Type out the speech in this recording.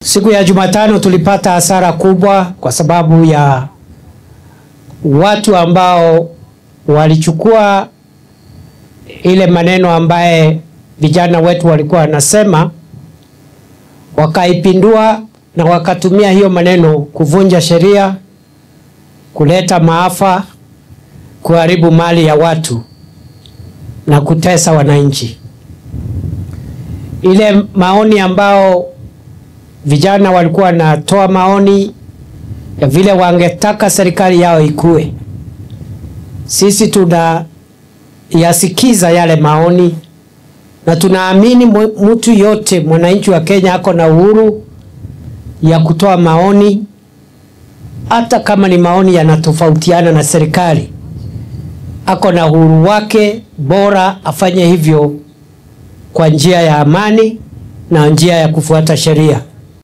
Siku ya Jumatano tulipata hasara kubwa kwa sababu ya watu ambao walichukua ile maneno ambaye vijana wetu walikuwa wanasema, wakaipindua na wakatumia hiyo maneno kuvunja sheria, kuleta maafa, kuharibu mali ya watu na kutesa wananchi. Ile maoni ambao vijana walikuwa natoa maoni ya vile wangetaka serikali yao ikue, sisi tunayasikiza yale maoni na tunaamini mtu yote, mwananchi wa Kenya ako na uhuru ya kutoa maoni, hata kama ni maoni yanatofautiana na serikali. Ako na uhuru wake, bora afanye hivyo kwa njia ya amani na njia ya kufuata sheria.